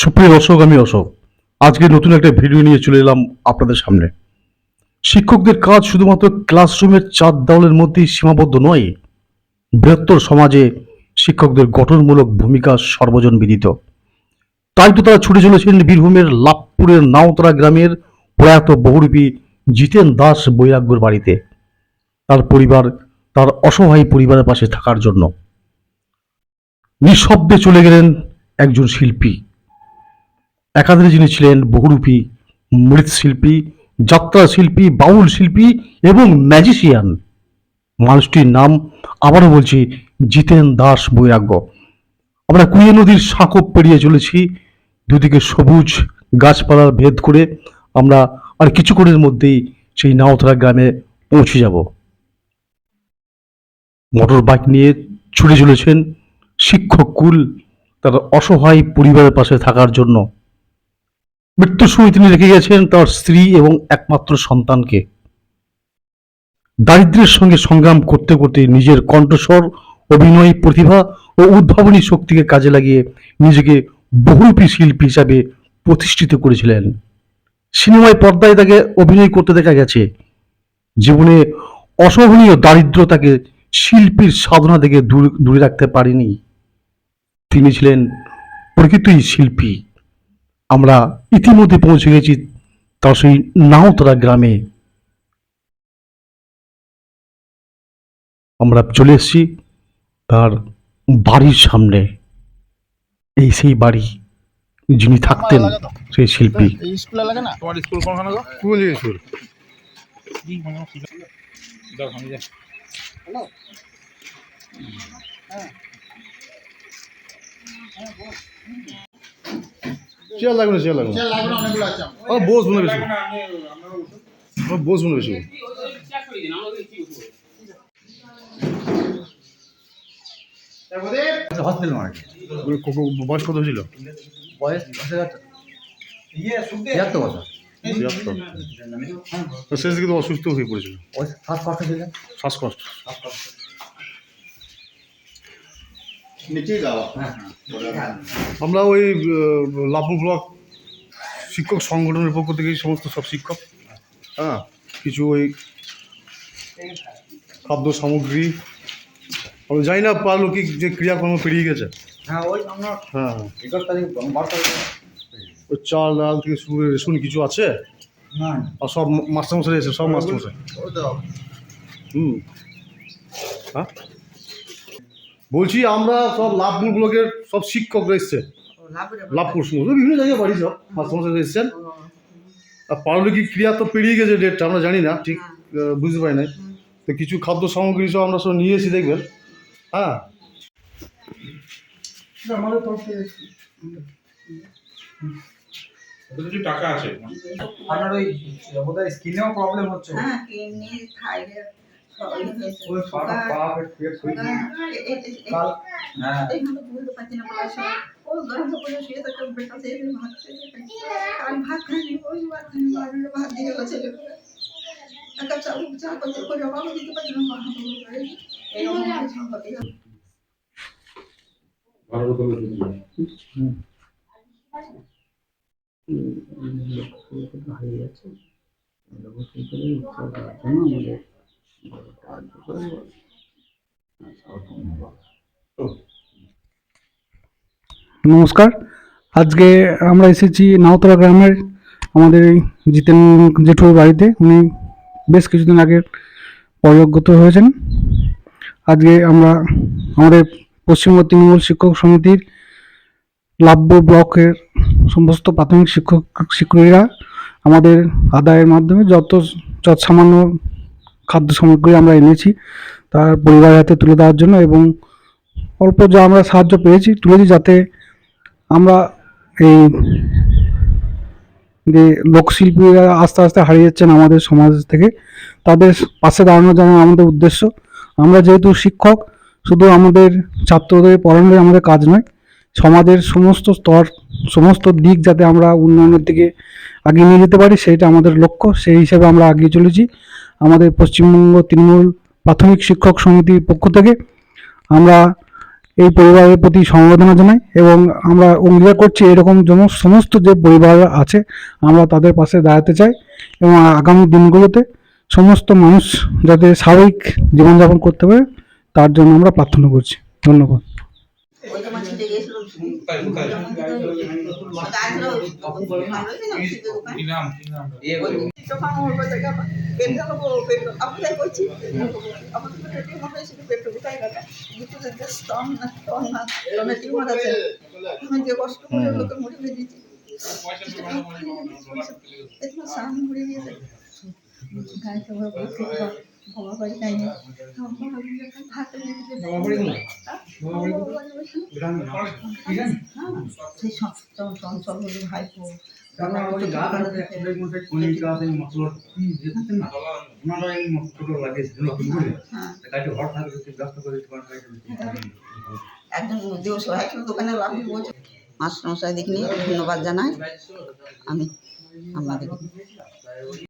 সুপ্রিয় দর্শক, আমি অশোক। আজকে নতুন একটা ভিডিও নিয়ে চলে এলাম আপনাদের সামনে। শিক্ষকদের কাজ শুধুমাত্র ক্লাসরুমের চার দেওয়ালের মধ্যেই সীমাবদ্ধ নয়, বৃহত্তর সমাজে শিক্ষকদের গঠনমূলক ভূমিকা সর্বজন বিদিত। তাই তো তারা ছুটে চলেছেন বীরভূমের লাভপুরের নাওতরা গ্রামের প্রয়াত বহুরূপী জিতেন দাস বৈরাগ্যর বাড়িতে, তার পরিবার, তার অসহায় পরিবারের পাশে থাকার জন্য। নিঃশব্দে চলে গেলেন একজন শিল্পী, একাধারে যিনি ছিলেন বহুরূপী মৃৎশিল্পী, যাত্রা শিল্পী, বাউল শিল্পী এবং ম্যাজিশিয়ান। মানুষটির নাম, আবারও বলছি, জিতেন দাস বৈরাগ্য। আমরা কুইয়ে নদীর সাঁকো পেরিয়ে চলেছি, দুদিকে সবুজ গাছপালার ভেদ করে আমরা আর কিছুক্ষণের মধ্যেই সেই নাওতরা গ্রামে পৌঁছে যাব। মোটর বাইক নিয়ে ছুটে চলেছেন শিক্ষক কুল তার অসহায় পরিবারের পাশে থাকার জন্য। মৃত্যুর সময় তিনি রেখে গেছেন তার স্ত্রী এবং একমাত্র সন্তানকে। দারিদ্র্যের সঙ্গে সংগ্রাম করতে করতে নিজের কণ্ঠস্বর, অভিনয় প্রতিভা ও উদ্ভাবনী শক্তিকে কাজে লাগিয়ে নিজেকে বহুরূপী শিল্পী হিসাবে প্রতিষ্ঠিত করেছিলেন। সিনেমায় পর্দায় তাকে অভিনয় করতে দেখা গেছে। জীবনে অসহনীয় দারিদ্র্য তাকে শিল্পীর সাধনা থেকে দূরে রাখতে পারেনি। তিনি ছিলেন প্রকৃতই শিল্পী। আমরা ইতিমধ্যে পৌঁছে গেছি তার সেই নাওতরা গ্রামে। আমরা চলে এসেছি তার বাড়ির সামনে। এই সেই বাড়ি, যিনি থাকতেন সেই শিল্পী। স্কুল এলাকা না তোমার স্কুল কোনখানে গো? কোন স্কুল? চেয়ার লাগবে না, চেয়ার লাগবে না। অনেকগুলো আছে বস মনে বেশি, বস মনে বেশি। হসপিটাল মার্কেট বয়স কত ছিল? বয়স 76 বছর। শেষ দিকে তো অসুস্থ হয়ে পড়েছিল, ওই শ্বাসকষ্ট ছিল। শ্বাসকষ্ট। আমরা ওই লাভপুর ব্লক শিক্ষক সংগঠনের পক্ষ থেকে সমস্ত সব শিক্ষক, হ্যাঁ, কিছু ওই খাদ্য সামগ্রী, আমি জানি না পারলৌকিক যে ক্রিয়াকর্ম পেরিয়ে গেছে। হ্যাঁ, ওই আমরা হ্যাঁ, 11 তারিখ 12 তারিখ ওই চাল ডাল থেকে শুরু করে রেশন কিছু আছে, না আর সব মাস্টারমশাই এসে, সব মাস্টারমশাই। হ্যাঁ, বলছি আমরা সব লাভপুর ব্লকের সব শিক্ষকরা এসছে, লাভপুর সমস্ত বিভিন্ন জায়গায় বাড়ি সব মাস্টারমশাই এসছেন। আর পারলৌকিক ক্রিয়া তো পেরিয়ে গেছে ডেটটা, আমরা জানি না ঠিক, বুঝতে পারি নাই। তো কিছু খাদ্য সামগ্রী সব আমরা সব নিয়ে এসেছি, দেখবেন। হ্যাঁ, আমাদের পক্ষে কিছু টাকা আছে। আপনার ওই বোধহয় স্কিনেও প্রবলেম হচ্ছে। হ্যাঁ, কিডনি, থাইরয়েড সবই হয়েছে। ওই পা পেট কাল হ্যাঁ, এইখানে বুঝতে পারছি না পয়সা। ওই গন্ধ করে শুয়ে থাকে, বেটা সেই ভাত খেয়ে আমি ভাত খাইনি, ওই ভাত খাইনি, বাড়ির ভাত দিয়ে গেল ছেলে করে। একটা চাল চা করতে করে বাবা দিতে পারছি না, মা হাতে করে এইরকম সংগতি। হারিয়ে যাচ্ছে, আমাদের নমস্কার। আজকে আমরা এসেছি নাওতরা গ্রামের আমাদের এই জিতেন জেঠুর বাড়িতে। উনি বেশ কিছুদিন আগে পরলোকগত হয়েছেন। আজকে আমরা আমাদের পশ্চিমবঙ্গ তৃণমূল শিক্ষক সমিতির লাভপুর ব্লকের সমস্ত প্রাথমিক শিক্ষকরা আমাদের আদায়ের মাধ্যমে যত সামান্য খাদ্য সামগ্রী আমরা এনেছি তার পরিবারের হাতে তুলে দেওয়ার জন্য, এবং অল্প যা আমরা সাহায্য পেয়েছি তুলে দিই, যাতে আমরা এই যে লোকশিল্পীরা আস্তে আস্তে হারিয়ে যাচ্ছেন আমাদের সমাজ থেকে, তাদের পাশে দাঁড়ানো যেন আমাদের উদ্দেশ্য। আমরা যেহেতু শিক্ষক, শুধু আমাদের ছাত্রদের পড়ানোই আমাদের কাজ নয়, সমাজের সমস্ত স্তর, সমস্ত দিক যাতে আমরা উন্নয়নের দিকে এগিয়ে নিয়ে যেতে পারি, সেইটা আমাদের লক্ষ্য। সেই হিসেবে আমরা এগিয়ে চলেছি। আমাদের পশ্চিমবঙ্গ তৃণমূল প্রাথমিক শিক্ষক সমিতির পক্ষ থেকে আমরা এই পরিবারের প্রতি সমবেদনা জানাই এবং আমরা অঙ্গীকার করছি এরকম সমস্ত যে পরিবার আছে আমরা তাদের পাশে দাঁড়াতে চাই এবং আগামী দিনগুলোতে সমস্ত মানুষ যাতে স্বাভাবিক জীবনযাপন করতে পারে তার জন্য আমরা প্রার্থনা করছি। ধন্যবাদ। ওই তোমার ছেলে গেছিল কোথায় কোথায় কি নাম যখন ওর জায়গা পেট ঢালবো পেট আপনাদের করছি আমাদের পেটে মনে হয়েছিল পেট কোথায় গেল দুটো যে স্টন না স্টনে টিউমার আছে আমি যে কষ্ট করে লোকে মুড়ি ভেজে দিয়েছি এত সামনে মুড়ি দিয়েছে গায়ে তো বাবা বাড়ি যায়নি ভাত সেই সব চঞ্চল বলে ভাইপো একজন দিবস দোকানে আপনি বলছেন মাস্টারমশাই দেখিনি ধন্যবাদ জানাই আমি আপনাদেরকে।